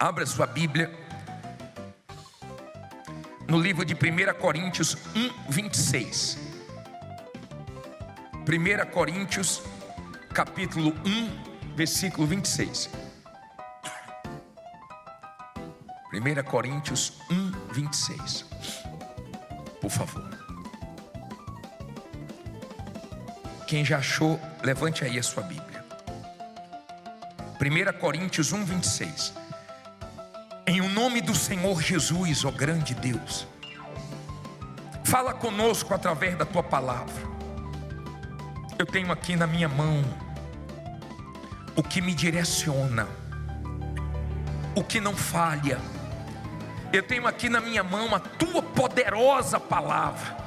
Abra sua Bíblia no livro de 1 Coríntios 1:26. 1 Coríntios capítulo 1, versículo 26. 1 Coríntios 1:26. Por favor. Quem já achou, levante aí a sua Bíblia. 1 Coríntios 1:26. Em o nome do Senhor Jesus, ó grande Deus, fala conosco através da tua palavra. Eu tenho aqui na minha mão o que me direciona, o que não falha. Eu tenho aqui na minha mão a tua poderosa palavra,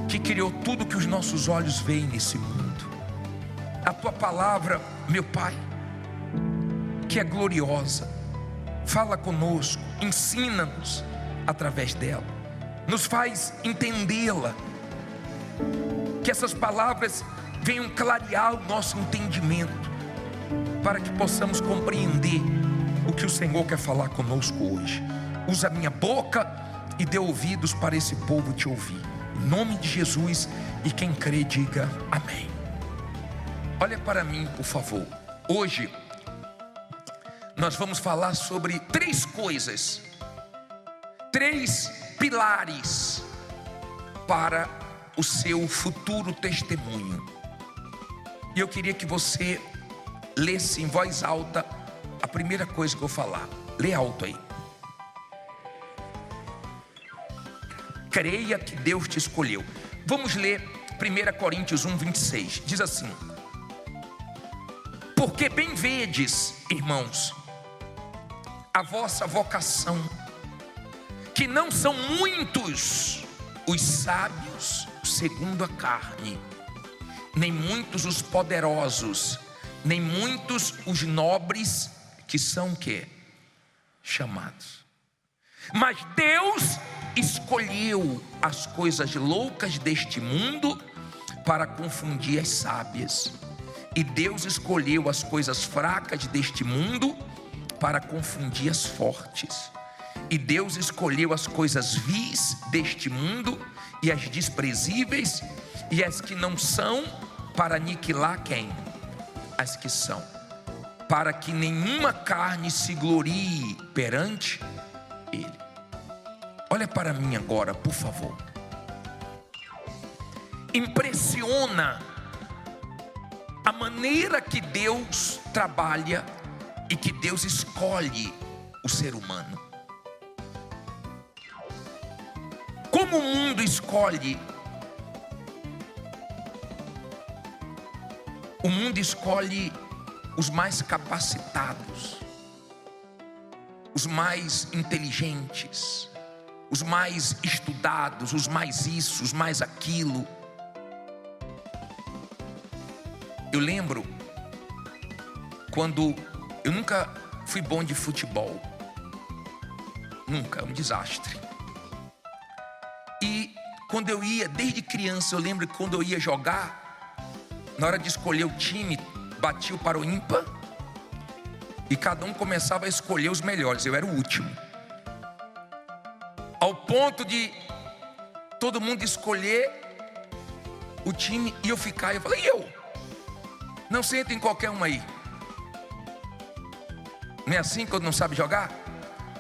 que criou tudo que os nossos olhos veem nesse mundo. A tua palavra, meu Pai, que é gloriosa, fala conosco, ensina-nos através dela, nos faz entendê-la, que essas palavras venham clarear o nosso entendimento, para que possamos compreender o que o Senhor quer falar conosco hoje. Usa a minha boca e dê ouvidos para esse povo te ouvir, em nome de Jesus, e quem crê diga amém. Olha para mim, por favor. Hoje nós vamos falar sobre três coisas, três pilares para o seu futuro testemunho. E eu queria que você lesse em voz alta a primeira coisa que eu vou falar. Lê alto aí. Creia que Deus te escolheu. Vamos ler 1 Coríntios 1:26. Diz assim: porque bem vedes, irmãos, a vossa vocação, que não são muitos os sábios segundo a carne, nem muitos os poderosos, nem muitos os nobres, que são o quê? Chamados. Mas Deus escolheu as coisas loucas deste mundo para confundir as sábias, e Deus escolheu as coisas fracas deste mundo para confundir as fortes, e Deus escolheu as coisas vis deste mundo e as desprezíveis e as que não são, para aniquilar quem? As que são, para que nenhuma carne se glorie perante Ele. Olha para mim agora, por favor. Impressiona a maneira que Deus trabalha e que Deus escolhe o ser humano. Como o mundo escolhe? O mundo escolhe os mais capacitados, os mais inteligentes, os mais estudados, os mais isso, os mais aquilo. Eu lembro quando eu nunca fui bom de futebol, nunca, um desastre. E quando eu ia, desde criança, eu lembro que quando eu ia jogar, na hora de escolher o time, batia o para o ímpar, e cada um começava a escolher os melhores. Eu era o último, ao ponto de todo mundo escolher o time e eu ficar. Eu falei: eu não sento em qualquer um aí. Não é assim quando não sabe jogar?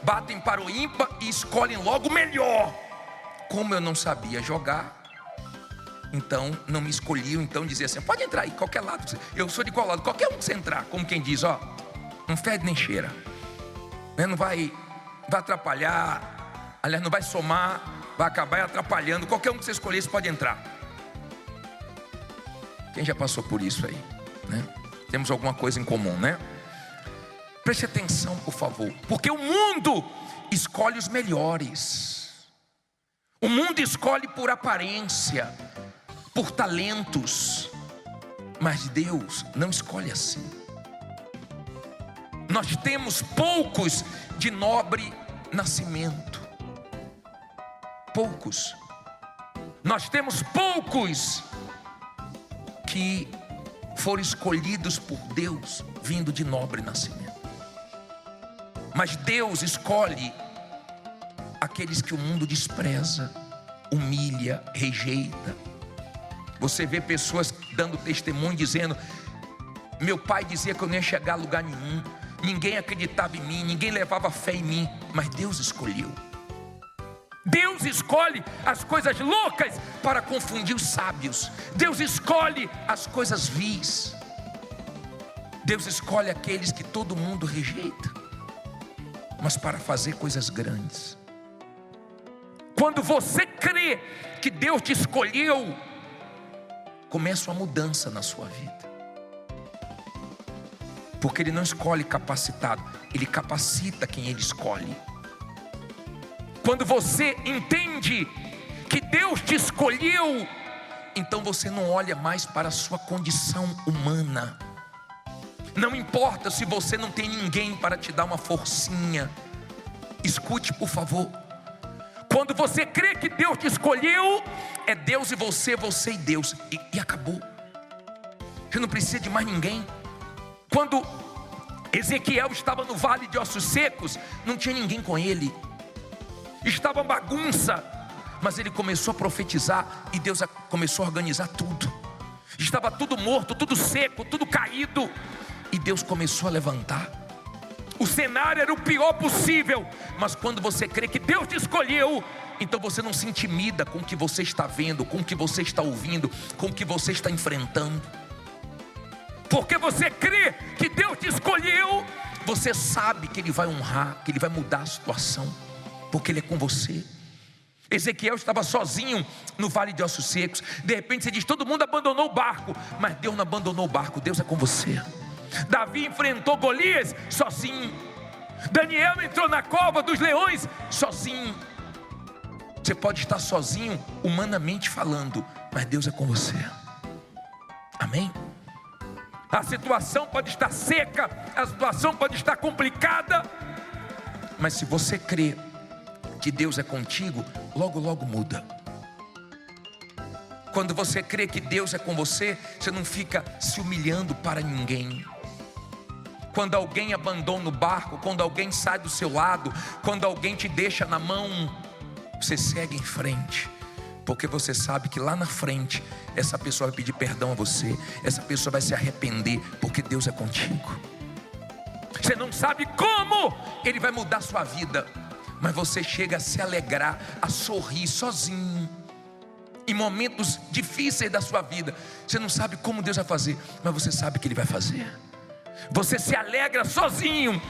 Batem para o ímpar e escolhem logo o melhor. Como eu não sabia jogar, então não me escolhiam. Então dizia assim: pode entrar aí, qualquer lado. Eu sou de qual lado? Qualquer um que você entrar. Como quem diz, ó, não fede nem cheira, não vai atrapalhar. Aliás, não vai somar, vai acabar atrapalhando. Qualquer um que você escolhesse pode entrar. Quem já passou por isso aí, né? Temos alguma coisa em comum, né? Preste atenção, por favor, porque o mundo escolhe os melhores. O mundo escolhe por aparência, por talentos, mas Deus não escolhe assim. Nós temos poucos de nobre nascimento, poucos. Nós temos poucos que foram escolhidos por Deus vindo de nobre nascimento. Mas Deus escolhe aqueles que o mundo despreza, humilha, rejeita. Você vê pessoas dando testemunho dizendo: meu pai dizia que eu não ia chegar a lugar nenhum, ninguém acreditava em mim, ninguém levava fé em mim, mas Deus escolheu. Deus escolhe as coisas loucas para confundir os sábios. Deus escolhe as coisas vis. Deus escolhe aqueles que todo mundo rejeita, mas para fazer coisas grandes. Quando você crê que Deus te escolheu, começa uma mudança na sua vida. Porque Ele não escolhe capacitado, Ele capacita quem Ele escolhe. Quando você entende que Deus te escolheu, então você não olha mais para a sua condição humana. Não importa se você não tem ninguém para te dar uma forcinha. Escute, por favor. Quando você crê que Deus te escolheu, é Deus e você, você e Deus, e acabou. Você não precisa de mais ninguém. Quando Ezequiel estava no vale de ossos secos, não tinha ninguém com ele. Estava bagunça, mas ele começou a profetizar e Deus começou a organizar tudo. Estava tudo morto, tudo seco, tudo caído, e Deus começou a levantar. O cenário era o pior possível, mas quando você crê que Deus te escolheu, então você não se intimida com o que você está vendo, com o que você está ouvindo, com o que você está enfrentando. Porque você crê que Deus te escolheu, você sabe que Ele vai honrar, que Ele vai mudar a situação, porque Ele é com você. Ezequiel estava sozinho no vale de ossos secos. De repente você diz: todo mundo abandonou o barco, mas Deus não abandonou o barco, Deus é com você. Davi enfrentou Golias sozinho. Daniel entrou na cova dos leões sozinho. Você pode estar sozinho humanamente falando, mas Deus é com você. Amém? A situação pode estar seca, a situação pode estar complicada, mas se você crê que Deus é contigo, logo logo muda. Quando você crê que Deus é com você, você não fica se humilhando para ninguém. Quando alguém abandona o barco, quando alguém sai do seu lado, quando alguém te deixa na mão, você segue em frente, porque você sabe que lá na frente essa pessoa vai pedir perdão a você, essa pessoa vai se arrepender, porque Deus é contigo. Você não sabe como Ele vai mudar a sua vida, mas você chega a se alegrar, a sorrir sozinho. Em momentos difíceis da sua vida, você não sabe como Deus vai fazer, mas você sabe que Ele vai fazer. Você se alegra sozinho.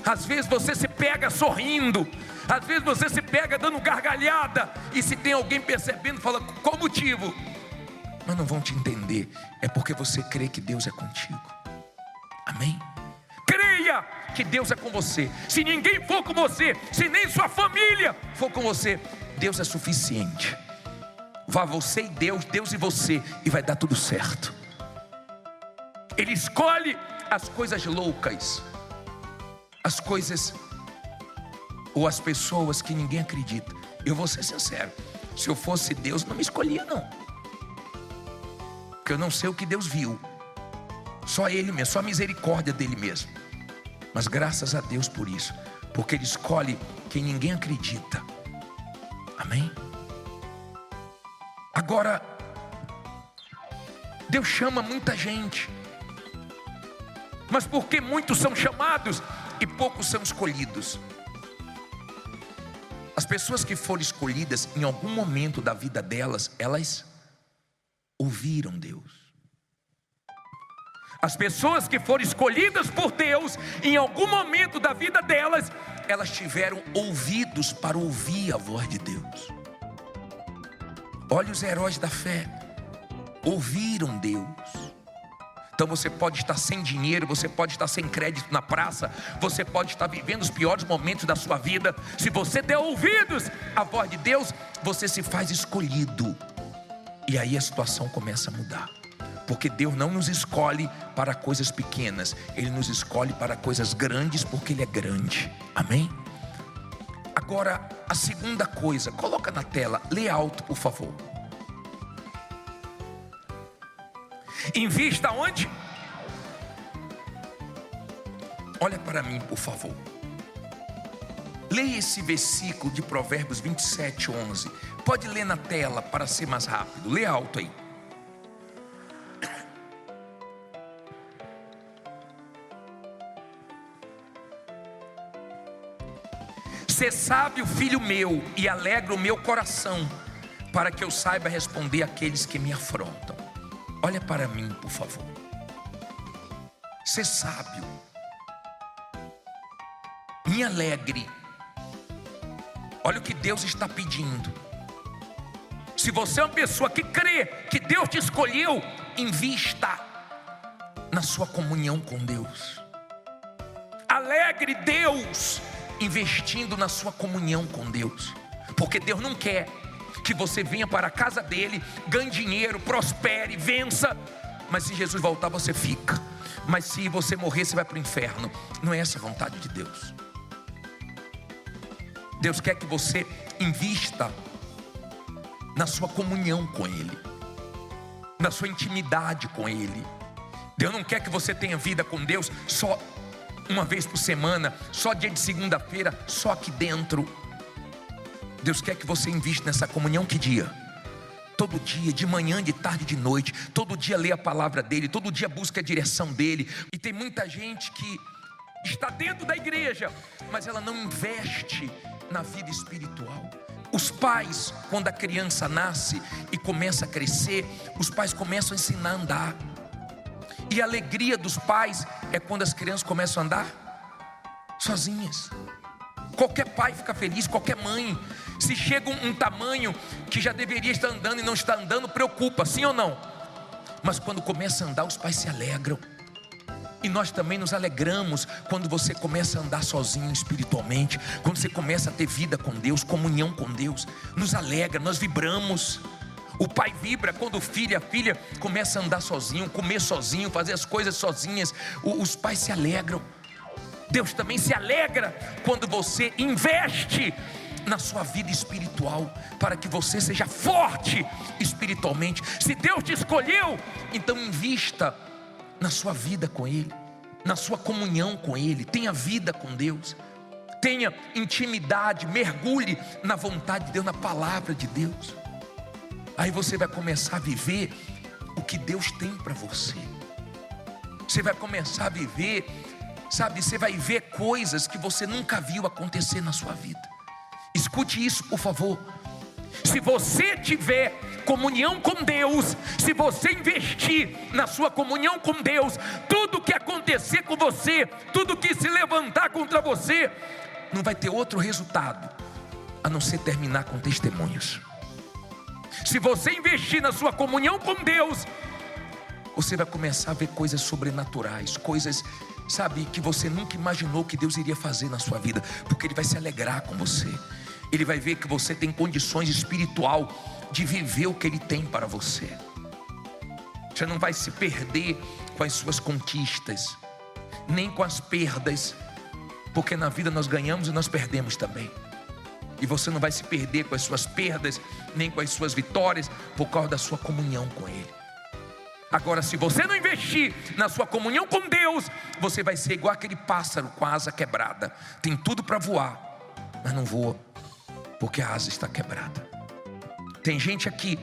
Às vezes você se pega sorrindo, às vezes você se pega dando gargalhada, e se tem alguém percebendo, fala: qual o motivo? Mas não vão te entender, é porque você crê que Deus é contigo. Amém? Creia que Deus é com você. Se ninguém for com você, se nem sua família for com você, Deus é suficiente. Vá você e Deus, Deus e você, e vai dar tudo certo. Ele escolhe as coisas loucas, as coisas ou as pessoas que ninguém acredita. Eu vou ser sincero, se eu fosse Deus, não me escolhia não, porque eu não sei o que Deus viu, só Ele mesmo, só a misericórdia dEle mesmo. Mas graças a Deus por isso, porque Ele escolhe quem ninguém acredita. Amém? Agora, Deus chama muita gente, mas porque muitos são chamados e poucos são escolhidos. As pessoas que foram escolhidas, em algum momento da vida delas, elas ouviram Deus. As pessoas que foram escolhidas por Deus, em algum momento da vida delas, elas tiveram ouvidos para ouvir a voz de Deus. Olha os heróis da fé, ouviram Deus. Então você pode estar sem dinheiro, você pode estar sem crédito na praça, você pode estar vivendo os piores momentos da sua vida. Se você der ouvidos à voz de Deus, você se faz escolhido, e aí a situação começa a mudar. Porque Deus não nos escolhe para coisas pequenas, Ele nos escolhe para coisas grandes, porque Ele é grande. Amém? Agora, a segunda coisa, coloca na tela, lê alto por favor. Invista onde? Olha para mim por favor. Leia esse versículo de Provérbios 27:11. Pode ler na tela para ser mais rápido. Lê alto aí. Ser sábio, filho meu, e alegra o meu coração, para que eu saiba responder àqueles que me afrontam. Olha para mim, por favor. Ser sábio, me alegre. Olha o que Deus está pedindo. Se você é uma pessoa que crê que Deus te escolheu, invista na sua comunhão com Deus. Alegre Deus investindo na sua comunhão com Deus, porque Deus não quer que você venha para a casa dele, ganhe dinheiro, prospere, vença, mas se Jesus voltar você fica, mas se você morrer você vai para o inferno. Não é essa a vontade de Deus. Deus quer que você invista na sua comunhão com Ele, na sua intimidade com Ele. Deus não quer que você tenha vida com Deus só uma vez por semana, só dia de segunda-feira, só aqui dentro. Deus quer que você invista nessa comunhão. Que dia? Todo dia, de manhã, de tarde, de noite. Todo dia lê a palavra dele, todo dia busca a direção dele. E tem muita gente que está dentro da igreja, mas ela não investe na vida espiritual. Os pais, quando a criança nasce e começa a crescer, os pais começam a ensinar a andar. E a alegria dos pais é quando as crianças começam a andar sozinhas. Qualquer pai fica feliz, qualquer mãe. Se chega um tamanho que já deveria estar andando e não está andando, preocupa, sim ou não? Mas quando começa a andar, os pais se alegram. E nós também nos alegramos quando você começa a andar sozinho espiritualmente, quando você começa a ter vida com Deus, comunhão com Deus. Nos alegra, nós vibramos. O pai vibra quando o filho e a filha começam a andar sozinho, comer sozinho, fazer as coisas sozinhas. Os pais se alegram. Deus também se alegra quando você investe na sua vida espiritual, para que você seja forte espiritualmente. Se Deus te escolheu, então invista na sua vida com Ele, na sua comunhão com Ele. Tenha vida com Deus, tenha intimidade, mergulhe na vontade de Deus, na palavra de Deus. Aí você vai começar a viver o que Deus tem para você. Você vai começar a viver, sabe, você vai ver coisas que você nunca viu acontecer na sua vida. Escute isso, por favor. Se você tiver comunhão com Deus, se você investir na sua comunhão com Deus, tudo que acontecer com você, tudo que se levantar contra você, não vai ter outro resultado a não ser terminar com testemunhos. Se você investir na sua comunhão com Deus, você vai começar a ver coisas sobrenaturais, coisas, sabe, que você nunca imaginou que Deus iria fazer na sua vida, porque Ele vai se alegrar com você. Ele vai ver que você tem condições espiritual de viver o que Ele tem para você. Você não vai se perder com as suas conquistas, nem com as perdas, porque na vida nós ganhamos e nós perdemos também. E você não vai se perder com as suas perdas, nem com as suas vitórias, por causa da sua comunhão com Ele. Agora, se você não investir na sua comunhão com Deus, você vai ser igual aquele pássaro com a asa quebrada. Tem tudo para voar, mas não voa, porque a asa está quebrada. Tem gente aqui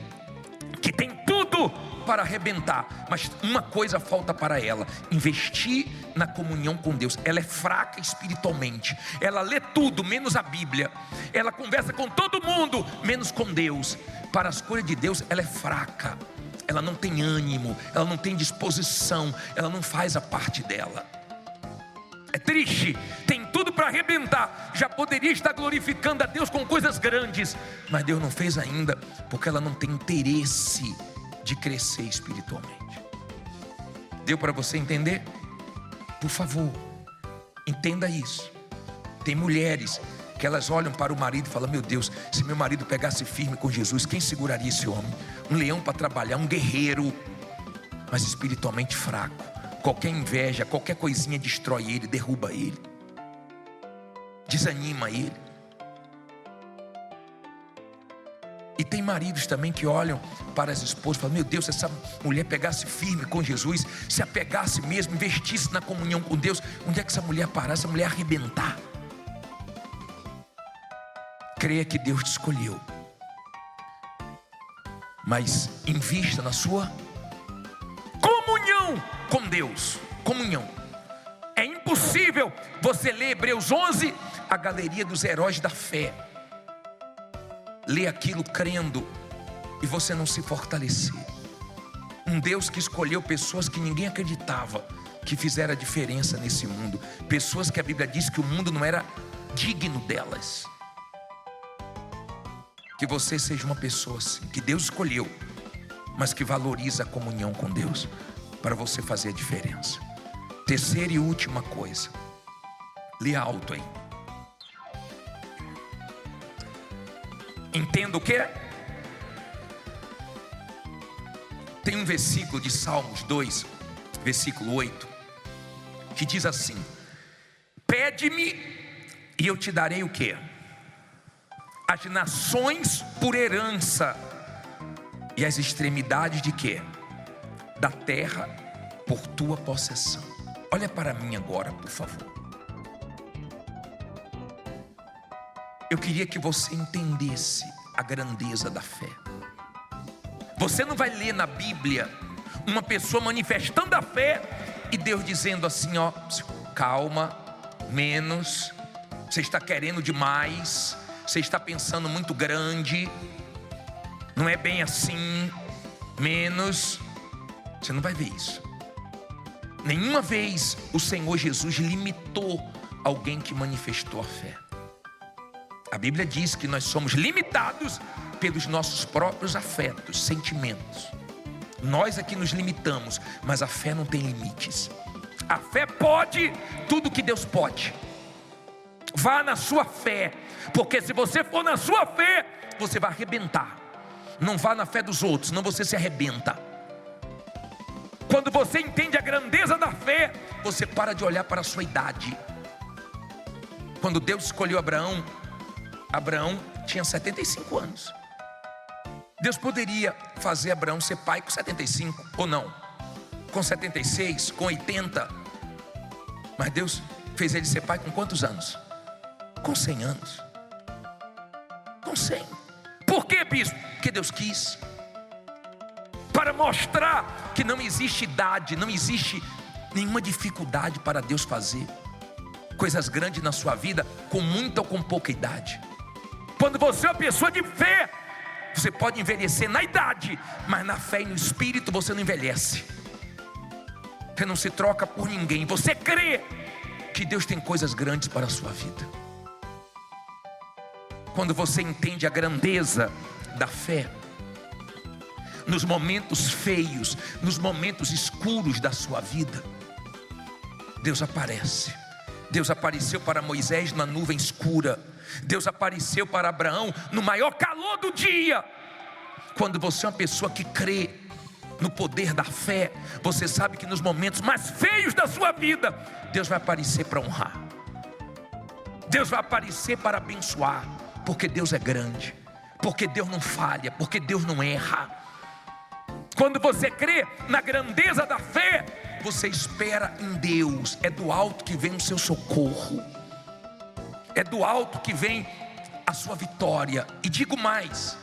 que tem tudo para arrebentar, mas uma coisa falta para ela: investir na comunhão com Deus. Ela é fraca espiritualmente, ela lê tudo menos a Bíblia, ela conversa com todo mundo menos com Deus. Para as coisas de Deus ela é fraca, ela não tem ânimo, ela não tem disposição, ela não faz a parte dela. É triste, tem tudo para arrebentar, já poderia estar glorificando a Deus com coisas grandes, mas Deus não fez ainda, porque ela não tem interesse de crescer espiritualmente. Deu para você entender? Por favor, entenda isso. Tem mulheres que elas olham para o marido e falam: meu Deus, se meu marido pegasse firme com Jesus, quem seguraria esse homem? Um leão para trabalhar, um guerreiro, mas espiritualmente fraco. Qualquer inveja, qualquer coisinha destrói ele, derruba ele, desanima ele. E tem maridos também que olham para as esposas e falam: meu Deus, se essa mulher pegasse firme com Jesus, se apegasse mesmo, investisse na comunhão com Deus, onde é que essa mulher parar, essa mulher arrebentar? Creia que Deus te escolheu, mas invista na sua comunhão com Deus. Comunhão. É impossível você ler Hebreus 11, a galeria dos heróis da fé, ler aquilo crendo e você não se fortalecer. Um Deus que escolheu pessoas que ninguém acreditava que fizeram a diferença nesse mundo, pessoas que a Bíblia diz que o mundo não era digno delas. Que você seja uma pessoa assim, que Deus escolheu, mas que valoriza a comunhão com Deus, para você fazer a diferença. Terceira e última coisa, lê alto aí. Entenda o que? Tem um versículo de Salmos 2, versículo 8, que diz assim: pede-me e eu te darei o que? As nações por herança, e as extremidades de quê? Da terra por tua possessão. Olha para mim agora, por favor. Eu queria que você entendesse a grandeza da fé. Você não vai ler na Bíblia uma pessoa manifestando a fé e Deus dizendo assim, ó, calma, menos, você está querendo demais, você está pensando muito grande, não é bem assim, menos. Você não vai ver isso. Nenhuma vez o Senhor Jesus limitou alguém que manifestou a fé. A Bíblia diz que nós somos limitados pelos nossos próprios afetos, sentimentos. Nós aqui nos limitamos, mas a fé não tem limites. A fé pode tudo que Deus pode. Vá na sua fé, porque se você for na sua fé, você vai arrebentar. Não vá na fé dos outros, senão você se arrebenta. Quando você entende a grandeza da fé, você para de olhar para a sua idade. Quando Deus escolheu Abraão, Abraão tinha 75 anos. Deus poderia fazer Abraão ser pai com 75, ou não, com 76, com 80. Mas Deus fez ele ser pai com quantos anos? Com 100 anos. Com 100. Por quê, bispo? Porque Deus quis. Para mostrar que não existe idade, não existe nenhuma dificuldade para Deus fazer coisas grandes na sua vida, com muita ou com pouca idade. Quando você é uma pessoa de fé, você pode envelhecer na idade, mas na fé e no espírito você não envelhece. Você não se troca por ninguém. Você crê que Deus tem coisas grandes para a sua vida. Quando você entende a grandeza da fé, nos momentos feios, nos momentos escuros da sua vida, Deus aparece. Deus apareceu para Moisés na nuvem escura. Deus apareceu para Abraão no maior calor do dia. Quando você é uma pessoa que crê no poder da fé, você sabe que nos momentos mais feios da sua vida, Deus vai aparecer para honrar. Deus vai aparecer para abençoar, porque Deus é grande, porque Deus não falha, porque Deus não erra. Quando você crê na grandeza da fé, você espera em Deus. É do alto que vem o seu socorro. É do alto que vem a sua vitória. E digo mais,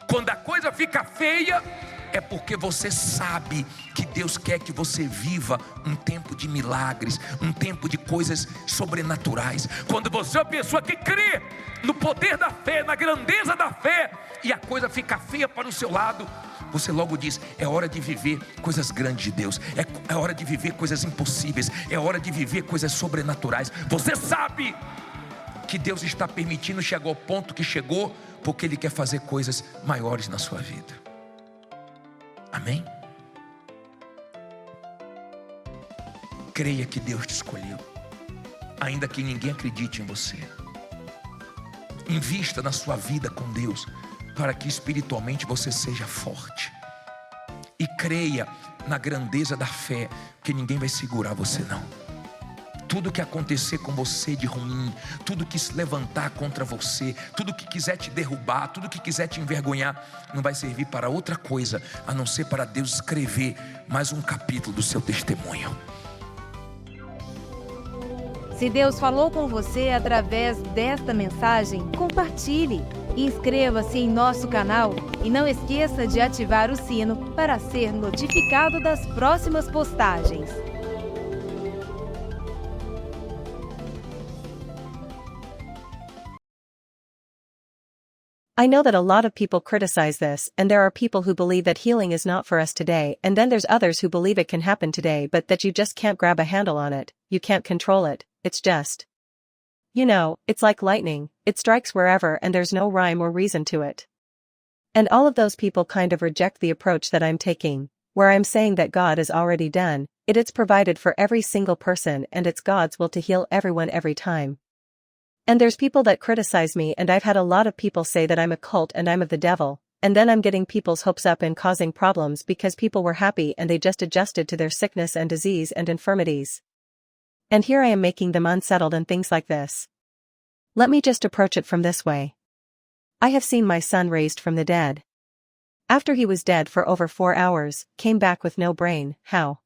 quando a coisa fica feia, é porque você sabe que Deus quer que você viva um tempo de milagres, um tempo de coisas sobrenaturais. Quando você é uma pessoa que crê no poder da fé, na grandeza da fé, e a coisa fica feia para o seu lado, você logo diz, é hora de viver coisas grandes de Deus, é hora de viver coisas impossíveis, é hora de viver coisas sobrenaturais. Você sabe que Deus está permitindo chegar ao ponto que chegou, porque Ele quer fazer coisas maiores na sua vida. Amém? Creia que Deus te escolheu, ainda que ninguém acredite em você. Invista na sua vida com Deus, para que espiritualmente você seja forte. E creia na grandeza da fé, que ninguém vai segurar você não. Tudo que acontecer com você de ruim, tudo que se levantar contra você, tudo que quiser te derrubar, tudo que quiser te envergonhar, não vai servir para outra coisa, a não ser para Deus escrever mais um capítulo do seu testemunho. Se Deus falou com você através desta mensagem, compartilhe. Inscreva-se em nosso canal e não esqueça de ativar o sino para ser notificado das próximas postagens. I know that a lot of people criticize this, and there are people who believe that healing is not for us today, and then there's others who believe it can happen today but that you just can't grab a handle on it, you can't control it, it's just. You know, it's like lightning, it strikes wherever and there's no rhyme or reason to it. And all of those people kind of reject the approach that I'm taking, where I'm saying that God is already done, it's provided for every single person and it's God's will to heal everyone every time. And there's people that criticize me, and I've had a lot of people say that I'm a cult and I'm of the devil, and then I'm getting people's hopes up and causing problems because people were happy and they just adjusted to their sickness and disease and infirmities. And here I am making them unsettled and things like this. Let me just approach it from this way. I have seen my son raised from the dead. After he was dead for over 4 hours, came back with no brain, how?